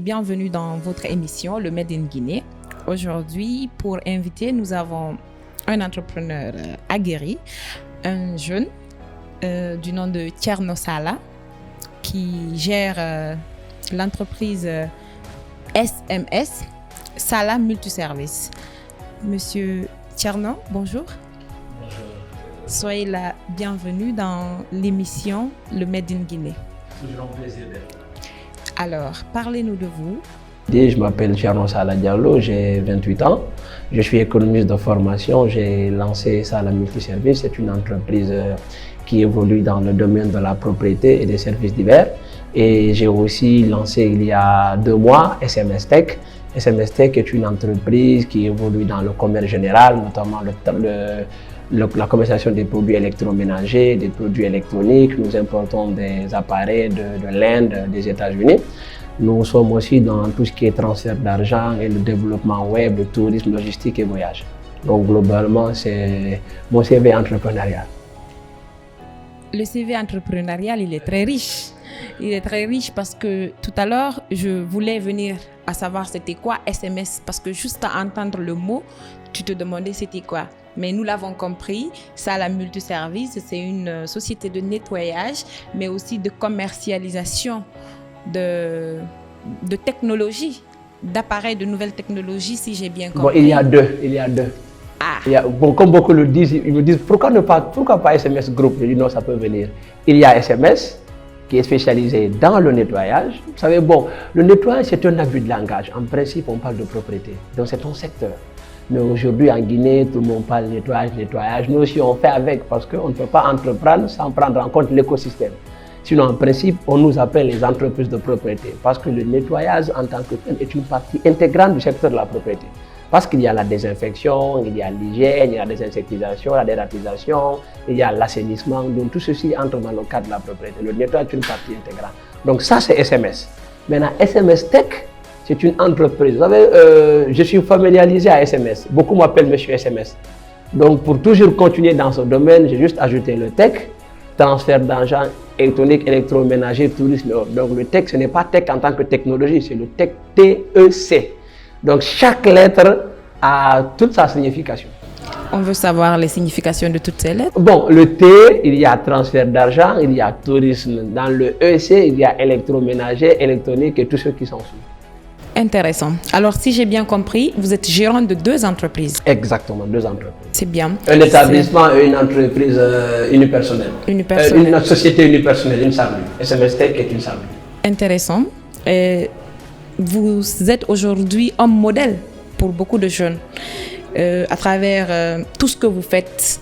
bienvenue dans votre émission, le Made in Guinée. Aujourd'hui, pour inviter, nous avons un entrepreneur aguerri, un jeune du nom de Thierno Sala, qui gère l'entreprise SMS, Sala Multiservice. Monsieur Thierno, bonjour. Bonjour. Soyez la bienvenue dans l'émission Le Made in Guinée. Toujours un plaisir d'être là. Alors, parlez-nous de vous. Je m'appelle Thierno Sala Diallo, j'ai 28 ans. Je suis économiste de formation. J'ai lancé Sala Multiservice. C'est une entreprise qui évolue dans le domaine de la propriété et des services divers. Et j'ai aussi lancé il y a 2 mois SMS Tech. SMS Tech est une entreprise qui évolue dans le commerce général, notamment la commercialisation des produits électroménagers, des produits électroniques. Nous importons des appareils de l'Inde, des États-Unis. Nous sommes aussi dans tout ce qui est transfert d'argent et le développement web, le tourisme, logistique et voyage. Donc globalement, c'est mon CV entrepreneurial. Le CV entrepreneurial, il est très riche. Il est très riche parce que tout à l'heure, je voulais venir à savoir c'était quoi SMS, parce que juste à entendre le mot, tu te demandais c'était quoi. Mais nous l'avons compris, Sala Multiservice, c'est une société de nettoyage, mais aussi de commercialisation de technologies, d'appareils de nouvelles technologies, si j'ai bien compris. Bon, il y a deux. Ah. Comme beaucoup le disent, ils me disent pourquoi pas SMS Group? Je dis non, ça peut venir. Il y a SMS qui est spécialisé dans le nettoyage. Vous savez, le nettoyage, c'est un abus de langage. En principe, on parle de propriété. Donc, c'est ton secteur. Mais aujourd'hui, en Guinée, tout le monde parle nettoyage. Nous aussi, on fait avec parce qu'on ne peut pas entreprendre sans prendre en compte l'écosystème. Sinon, en principe, on nous appelle les entreprises de propriété parce que le nettoyage en tant que tel est une partie intégrante du secteur de la propriété. Parce qu'il y a la désinfection, il y a l'hygiène, il y a la désinsectisation, la dératisation, il y a l'assainissement. Donc tout ceci entre dans le cadre de la propriété. Le nettoyage est une partie intégrante. Donc ça, c'est SMS. Maintenant, SMS Tech, c'est une entreprise. Vous savez, je suis familiarisé à SMS. Beaucoup m'appellent Monsieur SMS. Donc pour toujours continuer dans ce domaine, j'ai juste ajouté le Tech, transfert d'argent électronique, électroménager, tourisme. Donc le Tech, ce n'est pas Tech en tant que technologie, c'est le Tech TEC. Donc chaque lettre a toute sa signification. On veut savoir les significations de toutes ces lettres. Bon, le T, il y a transfert d'argent, il y a tourisme. Dans le EC, il y a électroménager, électronique et tout ce qui s'en suit. Intéressant. Alors, si j'ai bien compris, vous êtes gérant de 2 entreprises. Exactement, 2 entreprises. C'est bien. Un établissement et une entreprise unipersonnelle. Unipersonnelle. Une société unipersonnelle, une SARL. SMS Tech est une SARL. Intéressant. Vous êtes aujourd'hui homme modèle pour beaucoup de jeunes à travers tout ce que vous faites.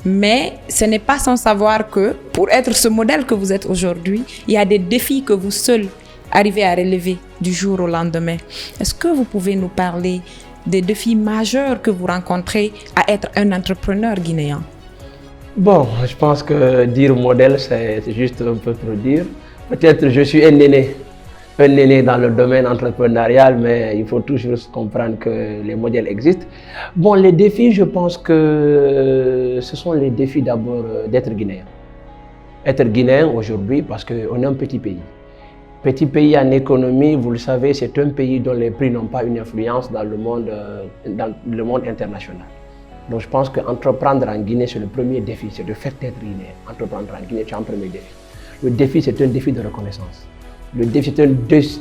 Mais ce n'est pas sans savoir que pour être ce modèle que vous êtes aujourd'hui, il y a des défis que vous seul arrivez à relever du jour au lendemain. Est-ce que vous pouvez nous parler des défis majeurs que vous rencontrez à être un entrepreneur guinéen? Bon, je pense que dire modèle, c'est juste un peu trop dire. Peut-être je suis un aîné dans le domaine entrepreneurial, mais il faut toujours comprendre que les modèles existent. Bon, les défis, je pense que ce sont les défis d'abord d'être guinéen. Être guinéen aujourd'hui parce qu'on est un petit pays. Petit pays en économie, vous le savez, c'est un pays dont les prix n'ont pas une influence dans le monde international. Donc je pense qu'entreprendre en Guinée, c'est le premier défi, c'est de faire être guinéen. Entreprendre en Guinée, c'est un premier défi. Le défi, c'est un défi de reconnaissance. Le défi,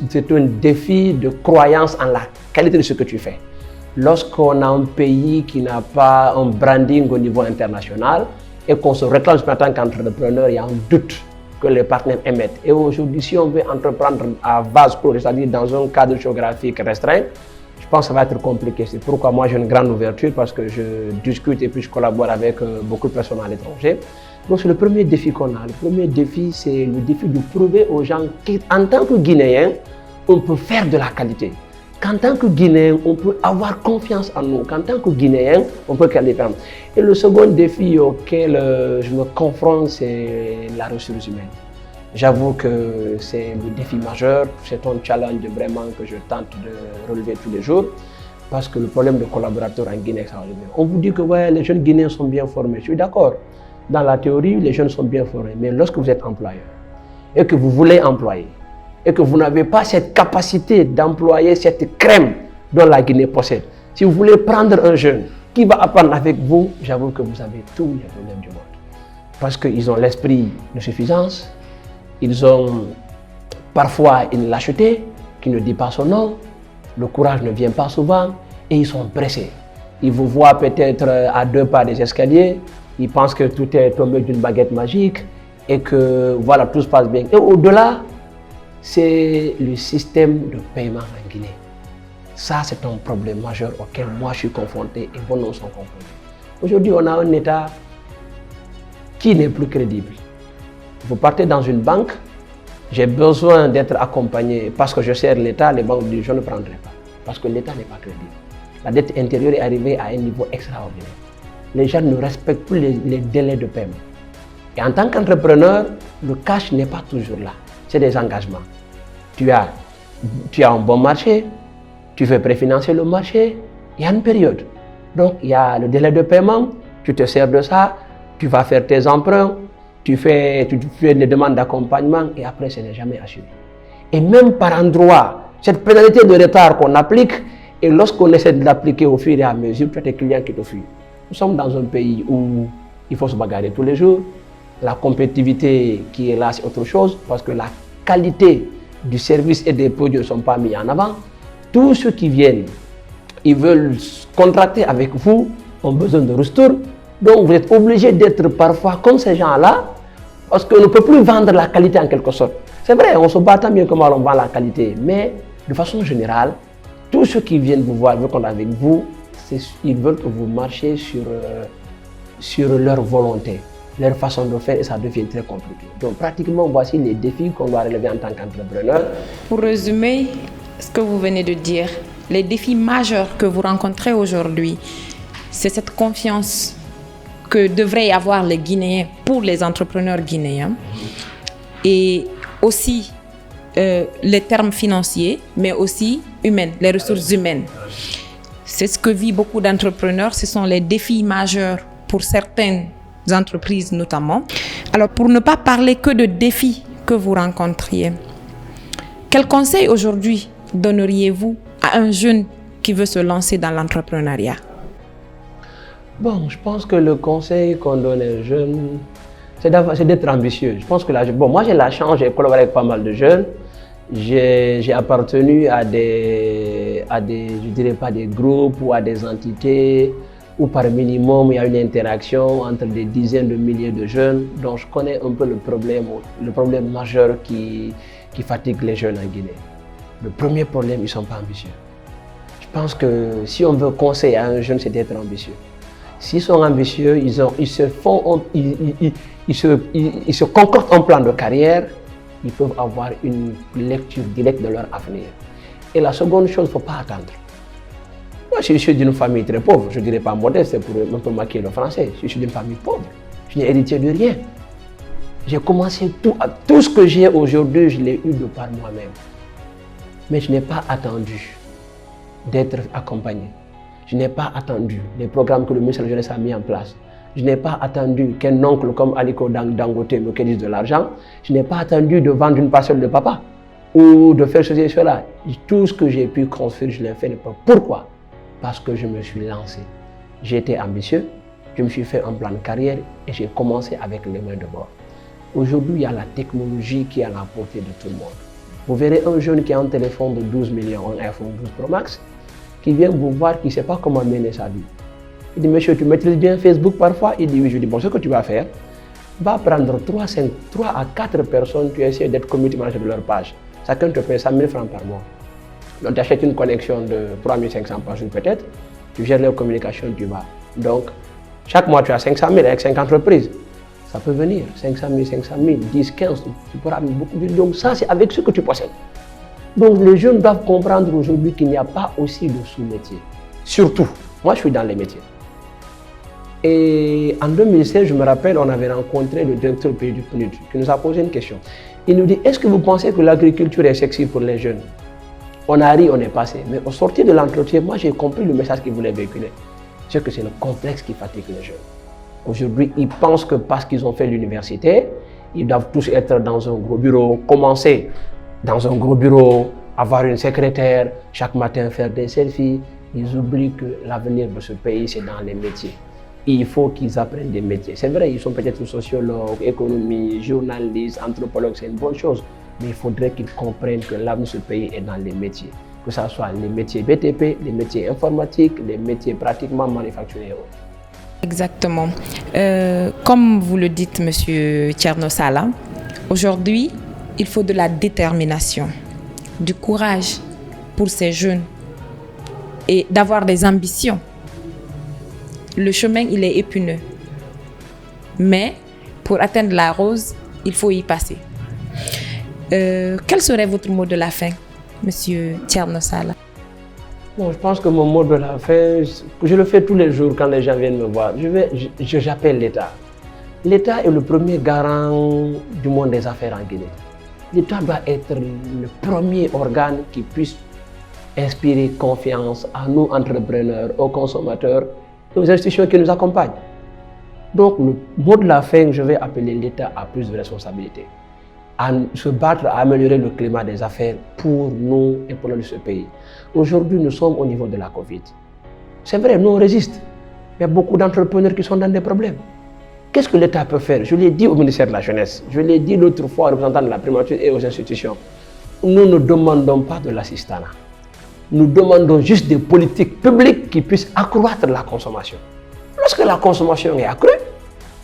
c'est un défi de croyance en la qualité de ce que tu fais. Lorsqu'on a un pays qui n'a pas un branding au niveau international et qu'on se réclame en tant qu'entrepreneur, il y a un doute que les partenaires émettent. Et aujourd'hui, si on veut entreprendre à vase clos, c'est-à-dire dans un cadre géographique restreint, je pense que ça va être compliqué. C'est pourquoi moi j'ai une grande ouverture parce que je discute et puis je collabore avec beaucoup de personnes à l'étranger. Donc c'est le premier défi qu'on a. Le premier défi, c'est le défi de prouver aux gens qu'en tant que Guinéen, on peut faire de la qualité. Qu'en tant que Guinéen, on peut avoir confiance en nous. Qu'en tant que Guinéen, on peut créer des femmes. Et le second défi auquel je me confronte, c'est la ressource humaine. J'avoue que c'est le défi majeur. C'est un challenge vraiment que je tente de relever tous les jours. Parce que le problème de collaborateurs en Guinée, ça va bien. On vous dit que ouais, les jeunes Guinéens sont bien formés. Je suis d'accord. Dans la théorie, les jeunes sont bien formés. Mais lorsque vous êtes employeur et que vous voulez employer, et que vous n'avez pas cette capacité d'employer cette crème dont la Guinée possède, si vous voulez prendre un jeune qui va apprendre avec vous, j'avoue que vous avez tous les problèmes du monde. Parce qu'ils ont l'esprit de suffisance, ils ont parfois une lâcheté qui ne dit pas son nom, le courage ne vient pas souvent et ils sont pressés. Ils vous voient peut-être à 2 pas des escaliers, ils pensent que tout est tombé d'une baguette magique et que voilà, tout se passe bien. Et au-delà, c'est le système de paiement en Guinée. Ça, c'est un problème majeur auquel moi je suis confronté et bon, nous sommes confrontés. Aujourd'hui, on a un État qui n'est plus crédible. Vous partez dans une banque, j'ai besoin d'être accompagné parce que je sers l'État, les banques disent je ne prendrai pas. Parce que l'État n'est pas crédible. La dette intérieure est arrivée à un niveau extraordinaire. Les gens ne respectent plus les délais de paiement. Et en tant qu'entrepreneur, le cash n'est pas toujours là. C'est des engagements. Tu as un bon marché, tu veux préfinancer le marché, il y a une période. Donc il y a le délai de paiement, tu te sers de ça, tu vas faire tes emprunts, tu fais les demandes d'accompagnement et après, ce n'est jamais assuré. Et même par endroit, cette pénalité de retard qu'on applique, et lorsqu'on essaie de l'appliquer au fur et à mesure, tu as tes clients qui te fuient. Nous sommes dans un pays où il faut se bagarrer tous les jours. La compétitivité qui est là, c'est autre chose, parce que la qualité du service et des produits ne sont pas mis en avant. Tous ceux qui viennent, ils veulent contracter avec vous, ont besoin de retour. Donc vous êtes obligé d'être parfois comme ces gens-là, parce qu'on ne peut plus vendre la qualité en quelque sorte. C'est vrai, on se bat tant bien comment on vend la qualité, mais de façon générale, tous ceux qui viennent vous voir, veulent qu'on avec vous, ils veulent que vous marchiez sur leur volonté, leur façon de faire, et ça devient très compliqué. Donc pratiquement, voici les défis qu'on doit relever en tant qu'entrepreneur. Pour résumer ce que vous venez de dire, les défis majeurs que vous rencontrez aujourd'hui, c'est cette confiance que devraient avoir les Guinéens pour les entrepreneurs guinéens et aussi les termes financiers, mais aussi humains, les ressources humaines. C'est ce que vivent beaucoup d'entrepreneurs, ce sont les défis majeurs pour certaines entreprises notamment. Alors pour ne pas parler que de défis que vous rencontriez, quel conseil aujourd'hui donneriez-vous à un jeune qui veut se lancer dans l'entrepreneuriat? Bon, je pense que le conseil qu'on donne aux jeunes, c'est d'être ambitieux. Je pense que moi j'ai la chance, j'ai collaboré avec pas mal de jeunes. J'ai appartenu à je dirais pas des groupes ou à des entités où par minimum il y a une interaction entre des dizaines de milliers de jeunes. Donc je connais un peu le problème majeur qui fatigue les jeunes en Guinée. Le premier problème, ils ne sont pas ambitieux. Je pense que si on veut conseiller à un jeune, c'est d'être ambitieux. S'ils sont ambitieux, ils se concoctent un plan de carrière, ils peuvent avoir une lecture directe de leur avenir. Et la seconde chose, il ne faut pas attendre. Moi, je suis d'une famille très pauvre, je ne dirais pas modeste, c'est pour un peu maquiller le français. Je suis d'une famille pauvre, je n'ai hérité de rien. J'ai commencé tout ce que j'ai aujourd'hui, je l'ai eu de par moi-même. Mais je n'ai pas attendu d'être accompagné. Je n'ai pas attendu les programmes que le ministère de la Jeunesse a mis en place. Je n'ai pas attendu qu'un oncle comme Aliko Dangote me cueillisse de l'argent. Je n'ai pas attendu de vendre une parcelle de papa ou de faire ceci et cela. Tout ce que j'ai pu construire, je l'ai fait. Pourquoi? Parce que je me suis lancé. J'ai été ambitieux, je me suis fait un plan de carrière et j'ai commencé avec les mains de bord. Aujourd'hui, il y a la technologie qui est à la portée de tout le monde. Vous verrez un jeune qui a un téléphone de 12 millions, un iPhone 12 Pro Max, qui vient vous voir, qui ne sait pas comment mener sa vie. Il dit, monsieur, tu maîtrises bien Facebook parfois? Il dit, oui. Je dis, bon, ce que tu vas faire, va prendre 3 à 4 personnes, tu essaies d'être community manager de leur page. Chacun te paye 100 000 francs par mois. Donc, tu achètes une connexion de 3 500 par jour peut-être, tu gères leur communication, tu vas. Donc, chaque mois, tu as 500 000 avec 5 entreprises. Ça peut venir, 500 000, 10, 15, tu pourras avoir beaucoup de... Donc ça, c'est avec ce que tu possèdes. Donc les jeunes doivent comprendre aujourd'hui qu'il n'y a pas aussi de sous-métier. Surtout, moi je suis dans les métiers. Et en 2016, je me rappelle, on avait rencontré le directeur pays du PNUD qui nous a posé une question. Il nous dit, est-ce que vous pensez que l'agriculture est sexy pour les jeunes? On a ri, on est passé. Mais au sortir de l'entretien, moi j'ai compris le message qu'il voulait véhiculer. C'est que c'est le complexe qui fatigue les jeunes. Aujourd'hui, ils pensent que parce qu'ils ont fait l'université, ils doivent tous être dans un gros bureau, commencer dans un gros bureau, avoir une secrétaire, chaque matin faire des selfies. Ils oublient que l'avenir de ce pays, c'est dans les métiers. Il faut qu'ils apprennent des métiers. C'est vrai, ils sont peut-être sociologues, économistes, journalistes, anthropologues, c'est une bonne chose. Mais il faudrait qu'ils comprennent que l'avenir de ce pays est dans les métiers. Que ce soit les métiers BTP, les métiers informatiques, les métiers pratiquement manufacturiers. Exactement. Comme vous le dites, Monsieur Thierno Sala, aujourd'hui, il faut de la détermination, du courage pour ces jeunes et d'avoir des ambitions. Le chemin, il est épineux. Mais pour atteindre la rose, il faut y passer. Quel serait votre mot de la fin, Monsieur Thierno Sala? Bon, je pense que mon mot de la fin, je le fais tous les jours quand les gens viennent me voir. J'appelle l'État. L'État est le premier garant du monde des affaires en Guinée. L'État doit être le premier organe qui puisse inspirer confiance à nous entrepreneurs, aux consommateurs et aux institutions qui nous accompagnent. Donc, le mot de la fin, je vais appeler l'État à plus de responsabilités, à se battre, à améliorer le climat des affaires pour nous et pour ce pays. Aujourd'hui, nous sommes au niveau de la Covid. C'est vrai, nous on résiste. Il y a beaucoup d'entrepreneurs qui sont dans des problèmes. Qu'est-ce que l'État peut faire? Je l'ai dit au ministère de la Jeunesse, je l'ai dit l'autre fois aux représentants de la primature et aux institutions. Nous ne demandons pas de l'assistanat. Nous demandons juste des politiques publiques qui puissent accroître la consommation. Lorsque la consommation est accrue,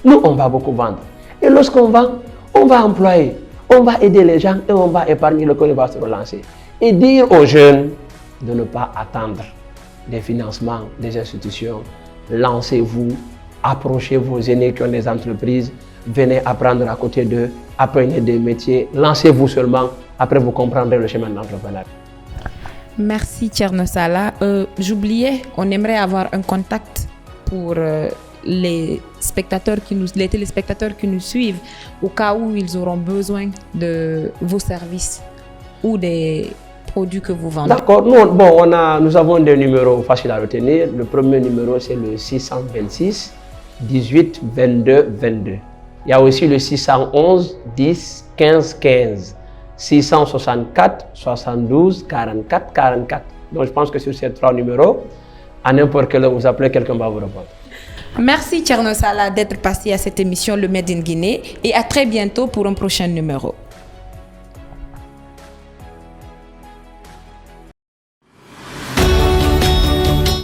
nous, on va beaucoup vendre. Et lorsqu'on vend, on va employer, on va aider les gens et on va épargner, le économie va se relancer. Et dire aux jeunes de ne pas attendre des financements des institutions. Lancez-vous, approchez vos aînés qui ont des entreprises, venez apprendre à côté d'eux, apprenez des métiers, lancez-vous seulement, après vous comprendrez le chemin de l'entrepreneuriat. Merci Thierno Sala. J'oubliais, on aimerait avoir un contact pour les téléspectateurs qui nous suivent au cas où ils auront besoin de vos services ou des produits que vous vendez. D'accord, nous avons des numéros faciles à retenir. Le premier numéro, c'est le 626 18 22 22. Il y a aussi le 611 10 15 15. 664 72 44 44. Donc je pense que sur ces trois numéros, à n'importe quel heure vous appelez, quelqu'un va vous répondre. Merci Thierno Sala d'être passé à cette émission Le Made in Guinée et à très bientôt pour un prochain numéro.